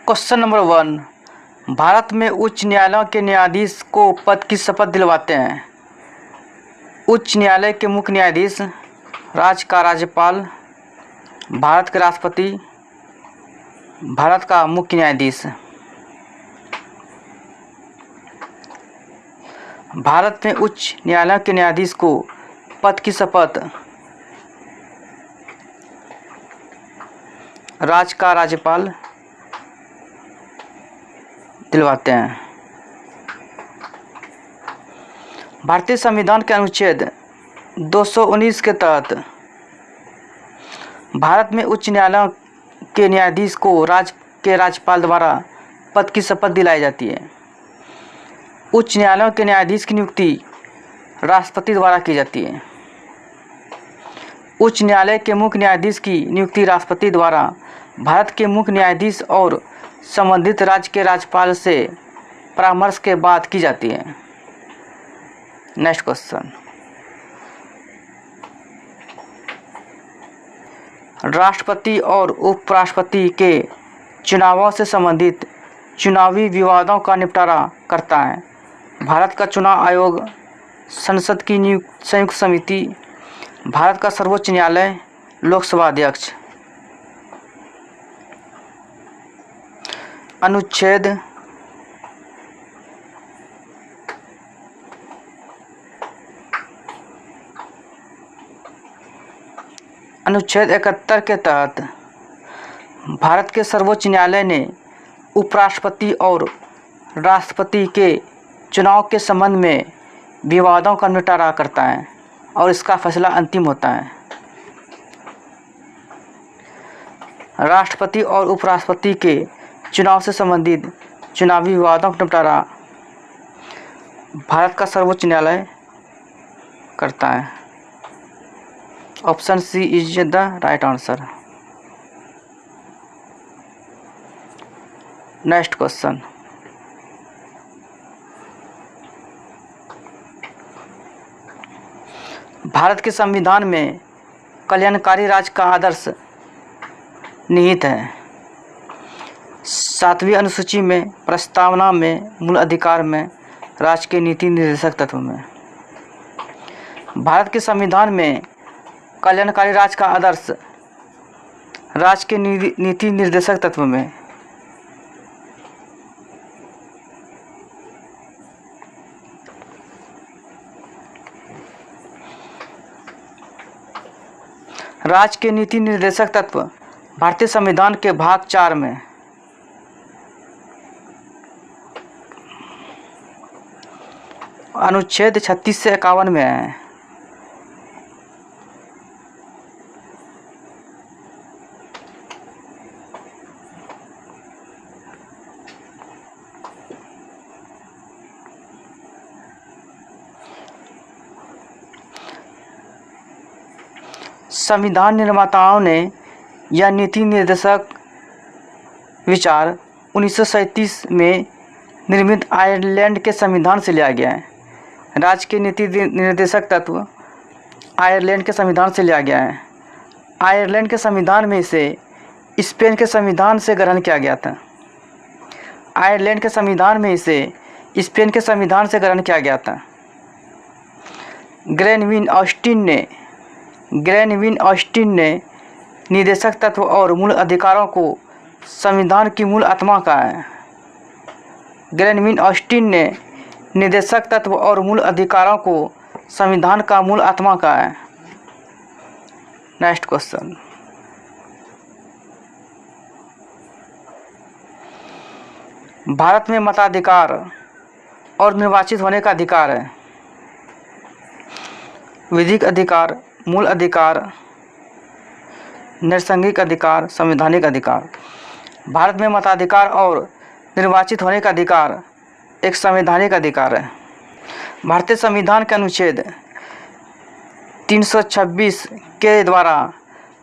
Question number 1। Bharat में उच्च न्यायालयों के न्यायाधीश को पद की शपथ दिलवाते हैं। उच्च न्यायालय के मुख्य न्यायाधीश, राज्य का राज्यपाल, भारत के राष्ट्रपति, भारत का मुख्य न्यायाधीश। भारत में उच्च न्यायालय के न्यायाधीश को पद की शपथ राज्य का राज्यपाल दिलवाते हैं। भारतीय संविधान के अनुच्छेद 219 के तहत भारत में उच्च न्यायालय के न्यायाधीश को राज्य के राज्यपाल द्वारा पद की शपथ दिलाई जाती है। उच्च न्यायालयों के न्यायाधीश की नियुक्ति राष्ट्रपति द्वारा की जाती है। उच्च न्यायालय के मुख्य न्यायाधीश की नियुक्ति राष्ट्रपति द्वारा भारत के मुख्य न्यायाधीश और संबंधित राज्य के राज्यपाल से परामर्श के बाद की जाती है। Next question. राष्ट्रपति और उपराष्ट्रपति के चुनावों से संबंधित चुनावी विवादों का निपटारा करता है भारत का चुनाव आयोग, संसद की संयुक्त समिति, भारत का सर्वोच्च न्यायालय, लोकसभा अध्यक्ष। अनुच्छेद 71 के तहत भारत के सर्वोच्च न्यायालय ने उपराष्ट्रपति और राष्ट्रपति के चुनाव के संबंध में विवादों का निपटारा करता है और इसका फैसला अंतिम होता है। राष्ट्रपति और उपराष्ट्रपति के चुनाव से संबंधित चुनावी विवादों का निपटारा भारत का सर्वोच्च न्यायालय करता है। Option C is the right answer. Next question. Bharat के संविधान में कल्याणकारी राज्य का आदर्श निहित है। 7वीं अनुसूची में, प्रस्तावना में, मूल अधिकार में, राज्य के नीति निर्देशक तत्व में। भारत के संविधान में कल्याणकारी राज्य का आदर्श राज्य के नीति निर्देशक तत्व में। राज्य के नीति निर्देशक तत्व भारतीय संविधान के भाग 4 में अनुच्छेद 36 से 51 में है। संविधान निर्माताओं ने यह नीति निर्देशक विचार 1937 में निर्मित आयरलैंड के संविधान से लिया गया है। राज्य के नीति निर्देशक तत्व आयरलैंड के संविधान से लिया गया है। आयरलैंड के संविधान में इसे स्पेन के संविधान से ग्रहण किया गया था। आयरलैंड के संविधान में इसे स्पेन के संविधान से ग्रहण किया गया था। ग्रेनवीन ऑस्टिन ने निर्देशक तत्व और मूल अधिकारों को संविधान की मूल आत्मा कहा है। ग्रेनवीन ऑस्टिन ने निर्देशक तत्व और मूल अधिकारों को संविधान का मूल आत्मा कहा है। Next question. भारत में मताधिकार और निर्वाचित होने का अधिकार है। विधिक अधिकार, मूल अधिकार, नैसर्गिक अधिकार, संवैधानिक अधिकार। भारत में मताधिकार और निर्वाचित होने का अधिकार एक संवैधानिक अधिकार है। भारतीय संविधान के अनुच्छेद 326 के द्वारा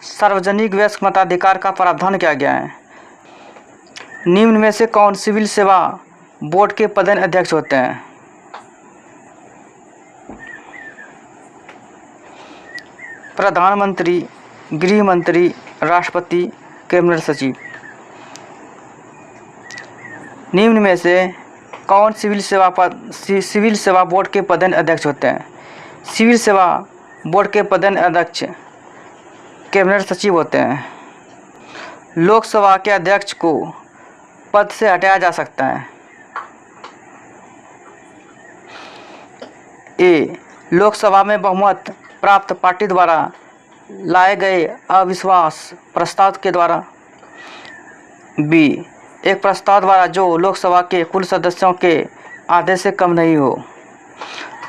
सार्वजनिक वयस्क मताधिकार का प्रावधान किया गया है। निम्न में से कौन सिविल सेवा बोर्ड के पदेन अध्यक्ष होते हैं? प्रधानमंत्री, गृह मंत्री, राष्ट्रपति, कैबिनेट सचिव। निम्न में से कौन सिविल सेवा बोर्ड के पदेन अध्यक्ष होते हैं? सिविल सेवा बोर्ड के पदेन अध्यक्ष कैबिनेट सचिव होते हैं। लोकसभा के अध्यक्ष को पद से हटाया जा सकता है। ए, लोकसभा में बहुमत प्राप्त पार्टी द्वारा लाए गए अविश्वास प्रस्ताव के द्वारा। बी, एक प्रस्ताव द्वारा जो लोकसभा के कुल सदस्यों के आधे से कम नहीं हो।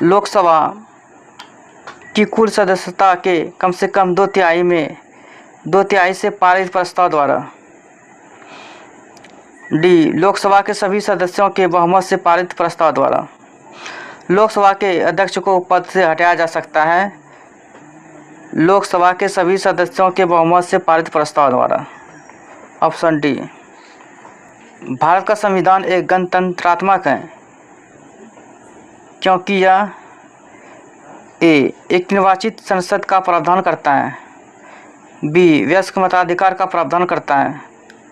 लोकसभा की कुल सदस्यता के कम से कम 2/3 से पारित प्रस्ताव द्वारा। डी, लोकसभा के सभी सदस्यों के बहुमत से पारित प्रस्ताव द्वारा। लोकसभा के अध्यक्ष को पद से हटाया जा सकता है लोकसभा के सभी सदस्यों के बहुमत से पारित प्रस्ताव द्वारा। Option D. भारत का संविधान एक गणतंत्रात्मक है क्योंकि यह ए, एक निर्वाचित संसद का प्रावधान करता है। बी, वयस्क मताधिकार का प्रावधान करता है।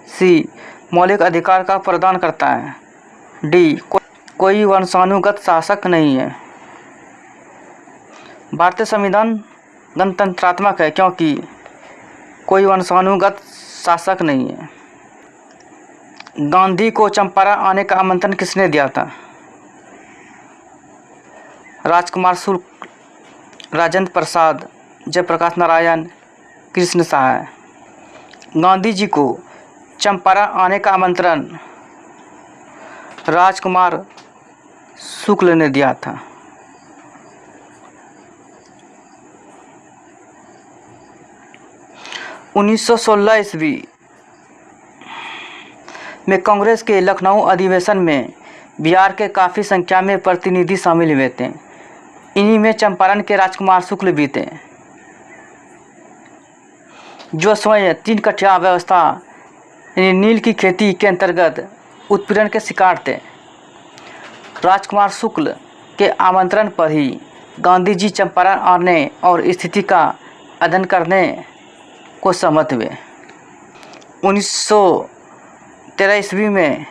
सी, मौलिक अधिकार का प्रदान करता है। डी, कोई वंशानुगत शासक नहीं है। भारतीय संविधान गणतंत्रात्मक है क्योंकि कोई वंशानुगत शासक नहीं है। गांधी को चंपारण आने का आमंत्रण किसने दिया था? राजकुमार शुक्ल, राजेंद्र प्रसाद, जयप्रकाश नारायण, कृष्ण साय। गांधी जी को चंपारण आने का आमंत्रण राजकुमार शुक्ल ने दिया था। उन्नीस 1916 ईस्वी में कांग्रेस के लखनऊ अधिवेशन में बिहार के काफ़ी संख्या में प्रतिनिधि शामिल हुए थे। इन्हीं में चंपारण के राजकुमार शुक्ल भी थे, जो स्वयं 3 कठिया व्यवस्था यानी नील की खेती के अंतर्गत उत्पीड़न के शिकार थे। राजकुमार शुक्ल के आमंत्रण पर ही गांधी जी चंपारण आने और स्थिति का अध्ययन करने को सहमत हुए। 1913 ईस्वी में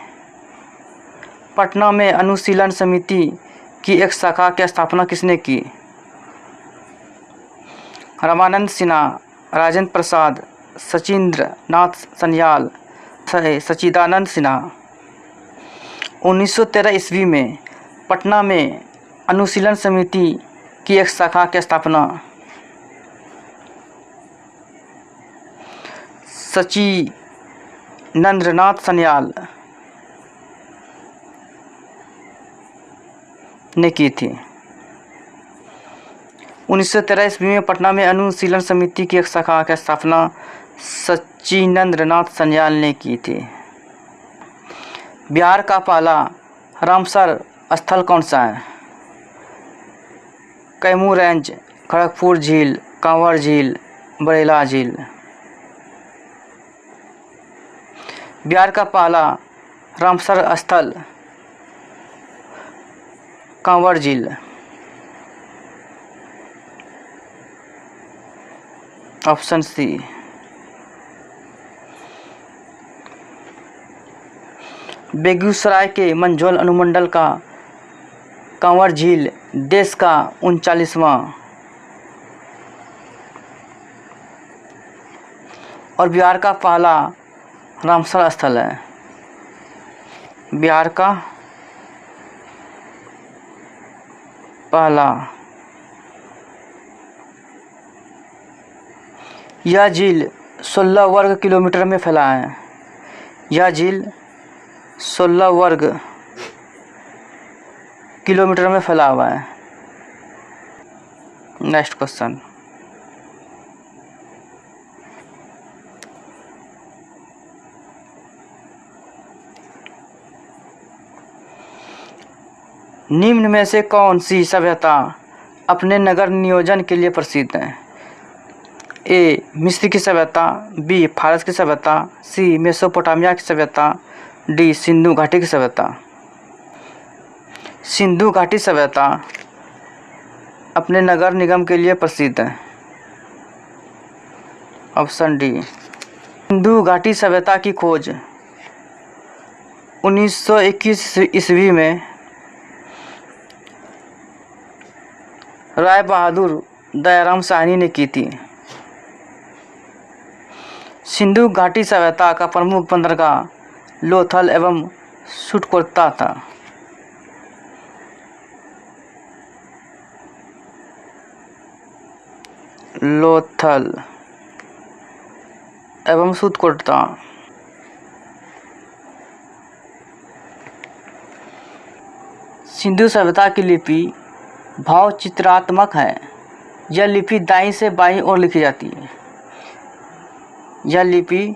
पटना में अनुशीलन समिति की एक शाखा की स्थापना किसने की? रामानंद सिन्हा, राजेंद्र प्रसाद, सचिंद्र नाथ सन्याल, सच्चिदानंद सिन्हा। 1913 ईस्वी में पटना में अनुशीलन समिति की एक शाखा की स्थापना सच्चिदानंद सन्याल ने की थी। 1913 ईस्वी में पटना में अनुशीलन समिति की एक शाखा की स्थापना सच्चिदानंद सन्याल ने की थी। बिहार का पहला रामसर स्थल कौन सा है? कैमूर रेंज, खड़गपुर झील, कांवर झील, बरेला झील। बिहार का पहला रामसर स्थल कांवर झील। Option C. बेगूसराय के मंझौल अनुमंडल का कांवर झील देश का 39वां और बिहार का पहला रामसर स्थल है। बिहार का पहला। यह झील 16 वर्ग किलोमीटर में फैला है। यह झील 16 वर्ग किलोमीटर में फैला हुआ है। Next question. निम्न में से कौन सी सभ्यता अपने नगर नियोजन के लिए प्रसिद्ध है? ए, मिस्र की सभ्यता, बी, फारस की सभ्यता, सी, मेसोपोटामिया की सभ्यता, डी, सिंधु घाटी की सभ्यता। सिंधु घाटी सभ्यता अपने नगर निगम के लिए प्रसिद्ध है। Option D. सिंधु घाटी सभ्यता की खोज 1921 ईस्वी में राय बहादुर दयाराम साहनी ने की थी। सिंधु घाटी सभ्यता का प्रमुख बंदरगाह लोथल एवं सुटकोता था। लोथल एवं सुटकोता। सिंधु सभ्यता की लिपि भावचित्रात्मक है। यह लिपि दाईं से बाईं ओर लिखी जाती है। यह लिपि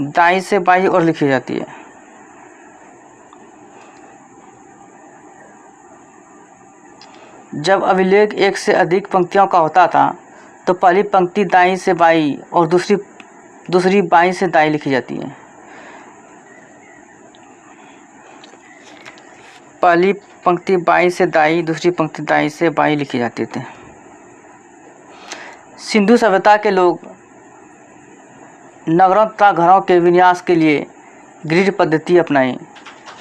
दाईं से बाईं ओर लिखी जाती है। जब अभिलेख एक से अधिक पंक्तियों का होता था तो पहली पंक्ति दाईं से बाईं और दूसरी बाईं से दाईं लिखी जाती है। पहली पंक्ति बाईं से दाईं, दूसरी पंक्ति दाईं से बाईं लिखी जाती थी। सिंधु सभ्यता के लोग नगरों तथा घरों के विन्यास के लिए ग्रिड पद्धति अपनाई।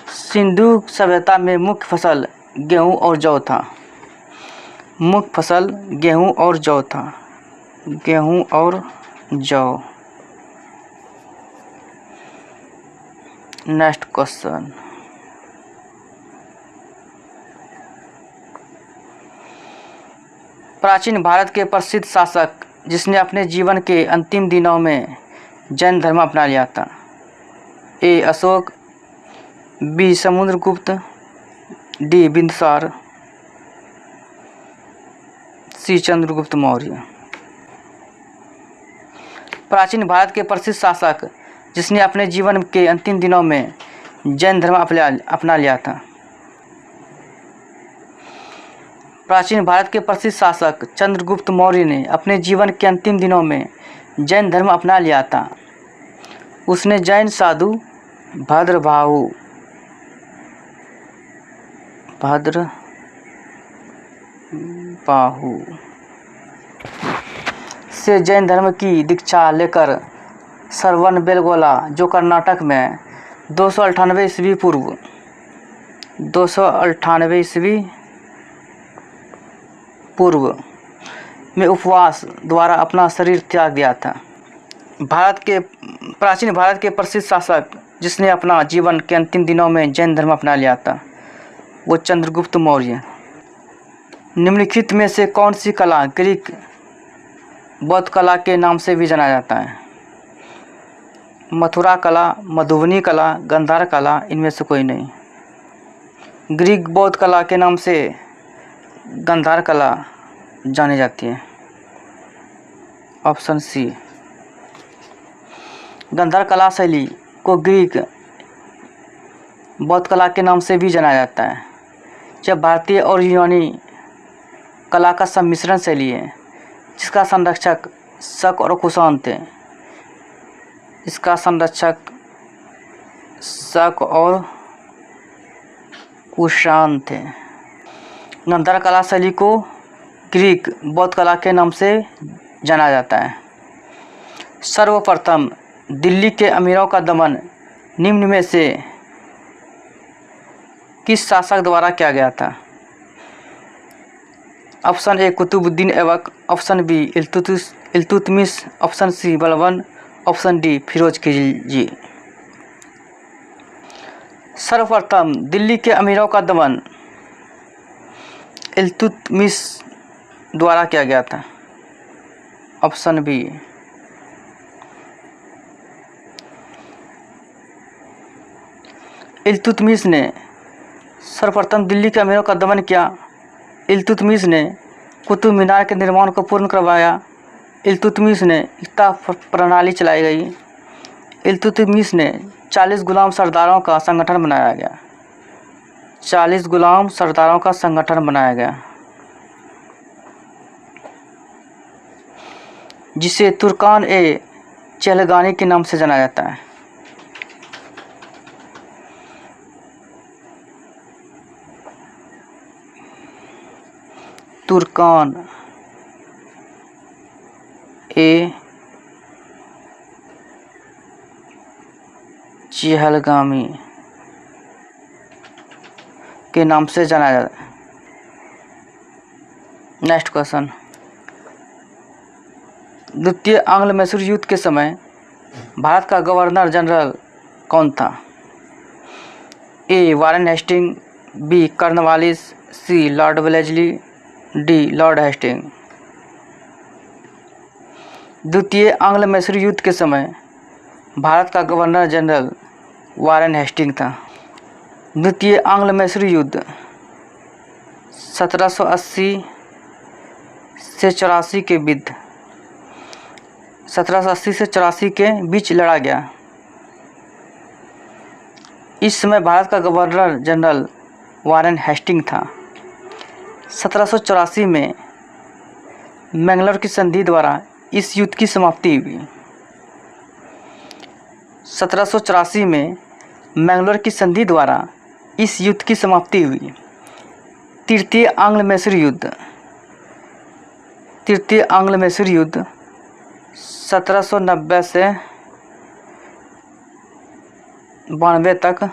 सिंधु सभ्यता में मुख्य फसल गेहूं और जौ था। मुख्य फसल गेहूं और जौ था। गेहूं और जौ। Next question. प्राचीन भारत के प्रसिद्ध शासक जिसने अपने जीवन के अंतिम दिनों में जैन धर्म अपना लिया था। ए अशोक, बी समुद्रगुप्त, डी बिंदुसार, सी चंद्रगुप्त मौर्य। प्राचीन भारत के प्रसिद्ध शासक जिसने अपने जीवन के अंतिम दिनों में जैन धर्म अपना लिया था। प्राचीन भारत के प्रसिद्ध शासक चंद्रगुप्त मौर्य ने अपने जीवन के अंतिम दिनों में जैन धर्म अपना लिया था। उसने जैन साधु भद्रबाहु से जैन धर्म की दीक्षा लेकर श्रवणबेलगोला, जो कर्नाटक में 298 ईस्वी पूर्व में उपवास द्वारा अपना शरीर त्याग दिया था। प्राचीन भारत के प्रसिद्ध शासक जिसने अपना जीवन के अंतिम दिनों में जैन धर्म अपना लिया था वो चंद्रगुप्त मौर्य। निम्नलिखित में से कौन सी कला ग्रीक बौद्ध कला के नाम से भी जाना जाता है? मथुरा कला, मधुबनी कला, गांधार कला, इनमें से कोई नहीं। ग्रीक बौद्ध कला के नाम से गांधार कला जानी जाती है। ऑप्शन सी। गांधार कला शैली को ग्रीक बौद्ध कला के नाम से भी जाना जाता है। यह भारतीय और यूनानी कला का सम्मिश्रण शैली है जिसका संरक्षक शक और कुषाण थे। इसका संरक्षक शक और कुषाण थे। गांधार कला शैली को ग्रीक बौद्ध कला के नाम से जाना जाता है। सर्वप्रथम दिल्ली के अमीरों का दमन निम्न में से किस शासक द्वारा किया गया था? Option A Qutbuddin Aibak, option B Iltutmish, option C Balban, option D Firoz Khilji. सर्वप्रथम दिल्ली के अमीरों का दमन इल्तुतमिश द्वारा किया गया था। Option B. इल्तुतमिश ने सर्वप्रथम दिल्ली के अमीरों का दमन किया। इल्तुतमिश ने कुतुब मीनार के निर्माण को पूर्ण करवाया। इल्तुतमिश ने एकता प्रणाली चलाई गई। इल्तुतमिश ने 40 गुलाम सरदारों का संगठन बनाया गया। 40 गुलाम सरदारों का संगठन बनाया गया जिसे तुर्कान ए चहलगानी के नाम से जाना जाता है। तुर्कान ए चहलगामी के नाम से जाना जाता है। नेक्स्ट क्वेश्चन, द्वितीय आंग्ल मैसूर युद्ध के समय भारत का गवर्नर जनरल कौन था? A Warren Hasting, B Cornwallis, C Lord Wellesley, D Lord Hasting. द्वितीय आंग्ल मैसूर युद्ध के समय भारत का गवर्नर जनरल वारेन हेस्टिंग था। द्वितीय आंग्ल मैसूर युद्ध 1780 से 84 के बीच 1780 से 84 के बीच लड़ा गया। इस समय भारत का गवर्नर जनरल वारेन हेस्टिंग था। 1784 में मैंगलोर की संधि द्वारा इस युद्ध की समाप्ति हुई। 1784 में मैंगलोर की संधि द्वारा इस युद्ध की समाप्ति हुई। तृतीय आंग्ल मैसूर युद्ध 1790 से 92 तक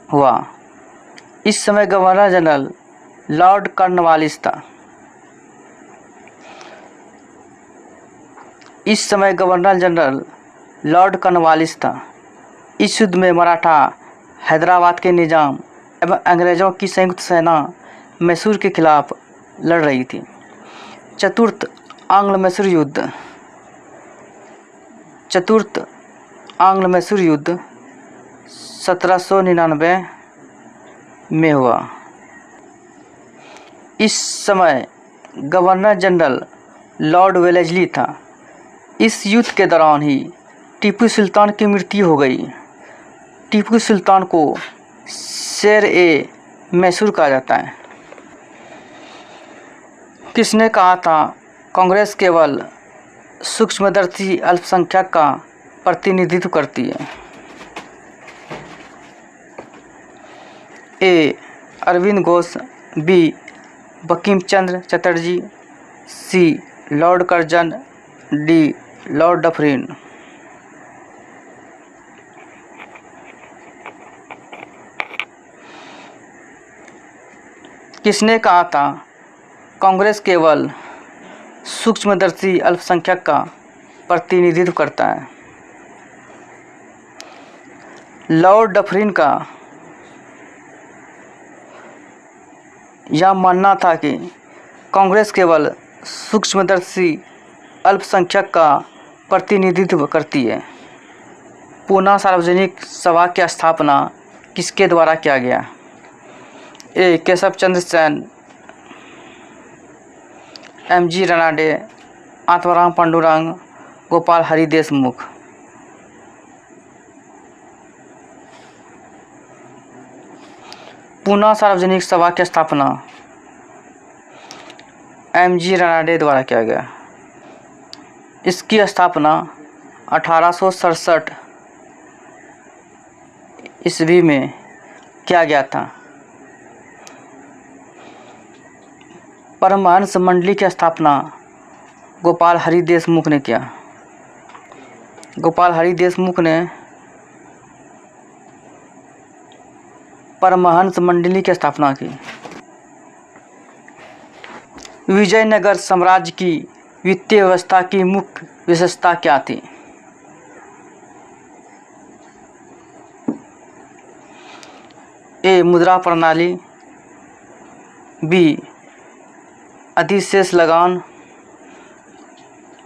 हुआ। इस समय गवर्नर जनरल लॉर्ड कॉर्नवालिस था। इस युद्ध में मराठा हैदराबाद के निजाम एवं अंग्रेज़ों की संयुक्त सेना मैसूर के खिलाफ लड़ रही थी। चतुर्थ आंग्ल मैसूर युद्ध 1799 में हुआ। इस समय गवर्नर जनरल लॉर्ड वेलेस्ली था। इस युद्ध के दौरान ही टीपू सुल्तान की मृत्यु हो गई। टीपू सुल्तान को शेर-ए-मैसूर कहा जाता है। किसने कहा था कांग्रेस केवल सूक्ष्मदर्शी अल्पसंख्यक का प्रतिनिधित्व करती है? A Aurobindo Ghosh, B Bankim Chandra Chatterjee, C Lord Curzon, D Lord Dufferin. किसने कहा था कांग्रेस केवल सूक्ष्मदर्शी अल्पसंख्यक का प्रतिनिधित्व करता है? लॉर्ड डफरिन का यह मानना था कि कांग्रेस केवल सूक्ष्मदर्शी अल्पसंख्यक का प्रतिनिधित्व करती है। पूना सार्वजनिक सभा की स्थापना किसके द्वारा किया गया? ए केशव चंद्र सेन, एम.जी. रनाडे, आत्माराम पांडुरंग, गोपाल हरि देशमुख। पूना सार्वजनिक सभा की स्थापना एम.जी. रनाडे द्वारा किया गया। इसकी स्थापना 1867 ईस्वी में किया गया था। परमहंस मंडली की स्थापना गोपाल हरि देशमुख ने किया। गोपाल हरि देशमुख ने परमहंस मंडली की स्थापना की। विजयनगर साम्राज्य की वित्तीय व्यवस्था की मुख्य विशेषता क्या थी? ए मुद्रा प्रणाली, बी अधिशेष लगान,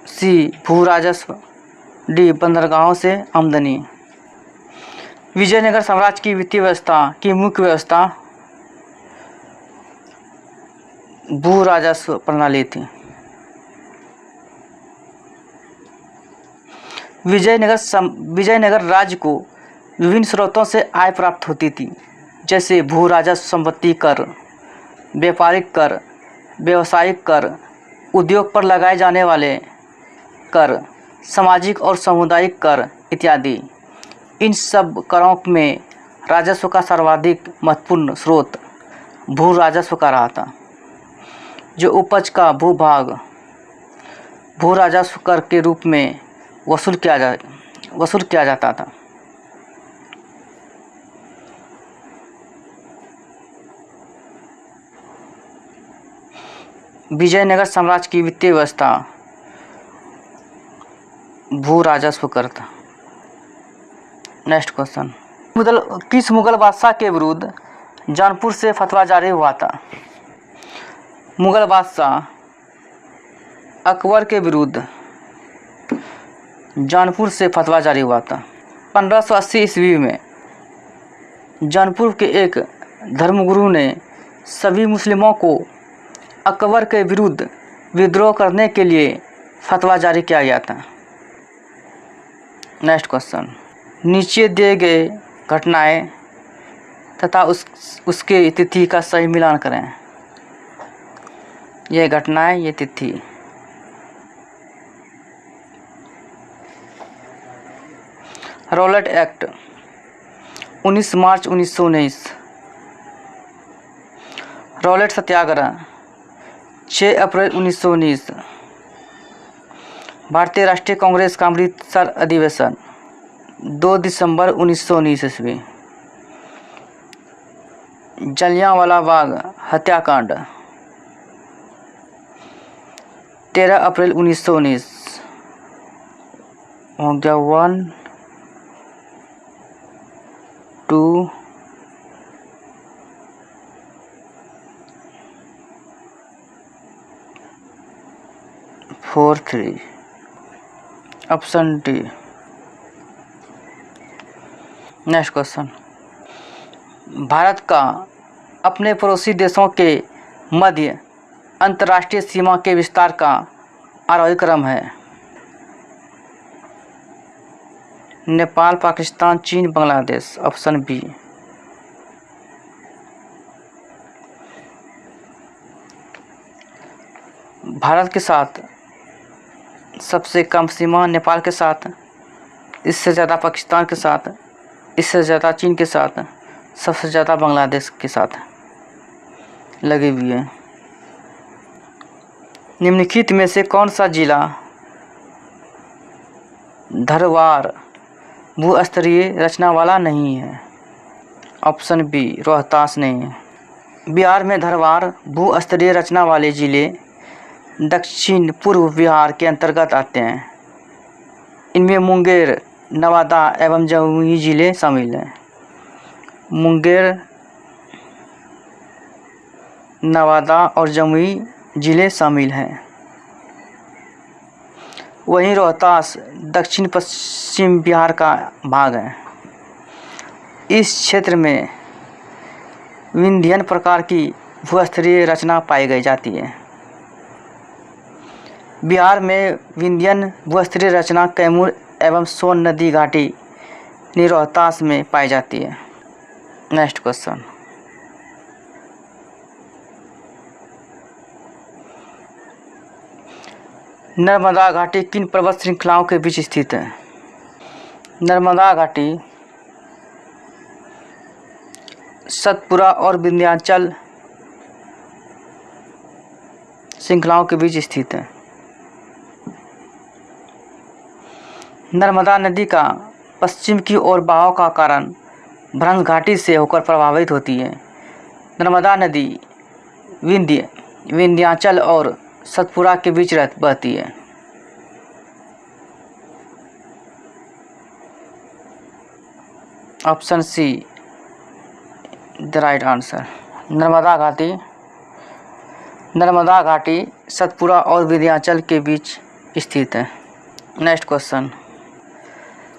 सी भू राजस्व, डी बंदरगाहों से आमदनी। विजयनगर साम्राज्य की वित्तीय व्यवस्था की मुख्य व्यवस्था भू राजस्व प्रणाली थी। विजयनगर राज्य को विभिन्न स्रोतों से आय प्राप्त होती थी, जैसे भू राजस्व, संपत्ति कर, व्यापारिक कर, व्यावसायिक कर, उद्योग पर लगाए जाने वाले कर, सामाजिक और सामुदायिक कर इत्यादि। इन सब करों में राजस्व का सर्वाधिक महत्वपूर्ण स्रोत भू राजस्व का रहा था, जो उपज का भूभाग भू राजस्व कर के रूप में वसूल किया जाता था। विजयनगर साम्राज्य की वित्तीय व्यवस्था भू राजस्व कर था। नेक्स्ट क्वेश्चन, किस मुगल बादशाह के विरुद्ध जौनपुर से फतवा जारी हुआ था? मुगल बादशाह अकबर के विरुद्ध जौनपुर से फतवा जारी हुआ था। 1580 ईस्वी में जौनपुर के एक धर्मगुरु ने सभी मुस्लिमों को अकबर के विरुद्ध विद्रोह करने के लिए फतवा जारी किया गया था। नेक्स्ट क्वेश्चन, नीचे दिए गए घटनाएं तथा उसके तिथि का सही मिलान करें। ये घटनाएं, ये तिथि। रॉलेट एक्ट 19 मार्च 1919। रॉलेट सत्याग्रह 6 अप्रैल 1919। भारतीय राष्ट्रीय कांग्रेस का अमृतसर अधिवेशन 2 दिसंबर 1919 ईस्वी। जलियांवाला बाग हत्याकांड 13 अप्रैल 1919। हो गया 1 2 4 3। Option D. Next question, Bharat का अपने पड़ोसी देशों के मध्य अंतर्राष्ट्रीय सीमा के विस्तार का आरोही क्रम है। नेपाल, पाकिस्तान, चीन, बांग्लादेश। Option B. भारत के साथ सबसे कम सीमा नेपाल के साथ, इससे ज़्यादा पाकिस्तान के साथ, इससे ज़्यादा चीन के साथ, सबसे ज़्यादा बांग्लादेश के साथ लगी हुई है। निम्नलिखित में से कौन सा जिला धरवार भूस्तरीय रचना वाला नहीं है? ऑप्शन बी, रोहतास नहीं है। बिहार में धरवार भूस्तरीय रचना वाले जिले दक्षिण पूर्व बिहार के अंतर्गत आते हैं। इनमें मुंगेर, नवादा एवं जमुई जिले शामिल हैं। मुंगेर, नवादा और जमुई जिले शामिल हैं। वहीं रोहतास दक्षिण पश्चिम बिहार का भाग है। इस क्षेत्र में विंध्यन प्रकार की भूस्तरीय रचना पाई गई जाती है। बिहार में विंध्यन भूस्तरीय रचना कैमूर एवं सोन नदी घाटी रोहतास में पाई जाती है। नेक्स्ट क्वेश्चन, नर्मदा घाटी किन पर्वत श्रृंखलाओं के बीच स्थित है? नर्मदा घाटी सतपुरा और विंध्याचल श्रृंखलाओं के बीच स्थित है। नर्मदा नदी का पश्चिम की ओर बहाव का कारण भ्रंश घाटी से होकर प्रभावित होती है। नर्मदा नदी विंध्याचल और सतपुरा के बीच बहती है। Option see the right answer. Narmada घाटी सतपुरा और विंध्याचल के बीच स्थित है। नेक्स्ट क्वेश्चन,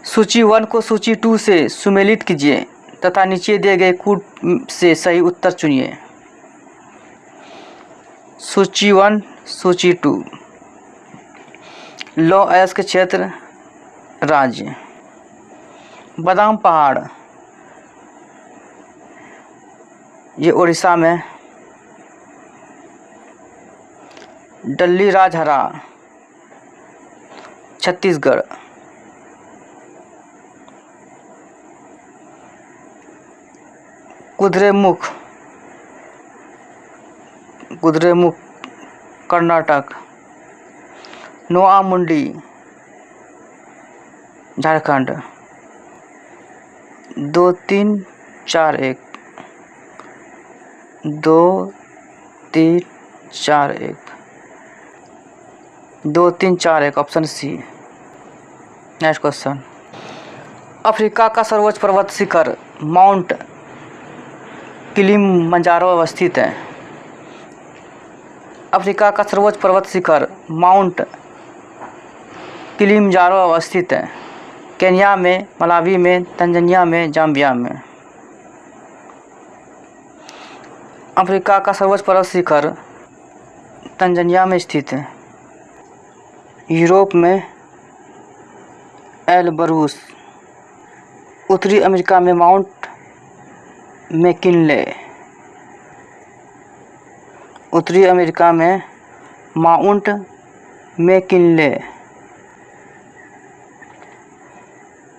सूची 1 को सूची 2 से सुमेलित कीजिए तथा नीचे दिए गए कूट से सही उत्तर चुनिए। सूची 1, सूची 2। लौह अयस्क क्षेत्र राज्य बादाम पहाड़, ये उड़ीसा में। डल्ली Rajhara Chhattisgarh. Kudremukh Karnataka. Noamundi Jharkhand. 2 3 4 1 2 3 4 1। 2 3 4 1 option C. Next question, Africa का सर्वोच्च पर्वत शिखर माउंट किलिमंजारो अवस्थित है। अफ्रीका का सर्वोच्च पर्वत शिखर माउंट किलिमंजारो अवस्थित है। केन्या में, मलावी में, तंजानिया में, जाम्बिया में। अफ्रीका का सर्वोच्च पर्वत शिखर तंजानिया में स्थित है। यूरोप में एल्बरूस। उत्तरी अमेरिका में माउंट मैकिनले। उत्तरी अमेरिका में mount McKinley.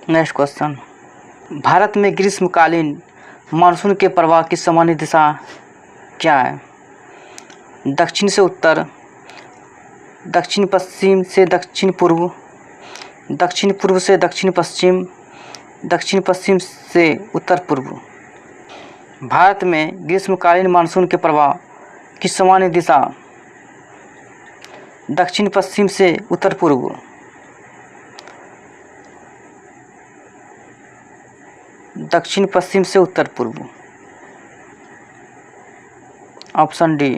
Next question, Bharat में ग्रीष्मकालीन मानसून के प्रवाह की सामान्य दिशा क्या है? दक्षिण से उत्तर, दक्षिण पश्चिम से दक्षिण पूर्व, दक्षिण पूर्व से दक्षिण पश्चिम, दक्षिण पश्चिम से उत्तर पूर्व। भारत में ग्रीष्मकालीन मानसून के प्रवाह की सामान्य दिशा दक्षिण पश्चिम से उत्तर पूर्व। दक्षिण पश्चिम से उत्तर पूर्व, ऑप्शन डी।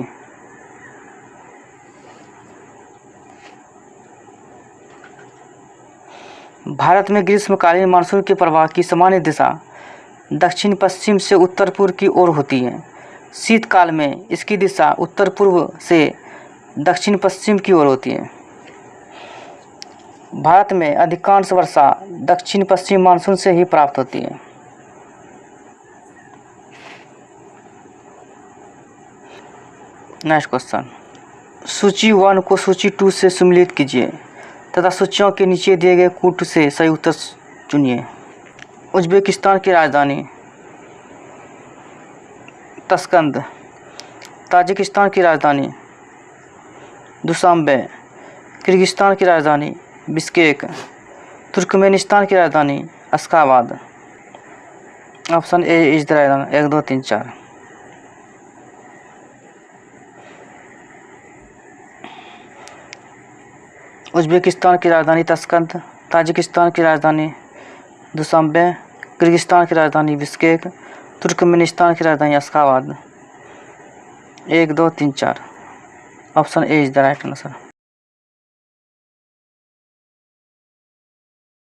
भारत में ग्रीष्मकालीन मानसून के प्रवाह की सामान्य दिशा दक्षिण पश्चिम से उत्तर पूर्व की ओर होती है। शीतकाल में इसकी दिशा उत्तर पूर्व से दक्षिण पश्चिम की ओर होती है। भारत में अधिकांश वर्षा दक्षिण पश्चिम मानसून से ही प्राप्त होती है। नेक्स्ट क्वेश्चन, सूची 1 को सूची 2 से सम्मिलित कीजिए तथा सूचियों के नीचे दिए गए कूट से सही उत्तर चुनिए। उज्बेकिस्तान की राजधानी तस्कंद। ताजिकिस्तान की राजधानी दुशांबे। किर्गिस्तान की राजधानी बिश्केक। तुर्कमेनिस्तान की राजधानी Ashkhabad. Option A is the right answer. 1 2 3 4। Uzbekistan की राजधानी तस्कंद, ताजिकिस्तान की राजधानी दुशांबे, किर्गिस्तान की राजधानी बिश्केक, तुर्कमेनिस्तान की राजधानी अश्खाबाद। 1 2 3 4 option A is the right answer.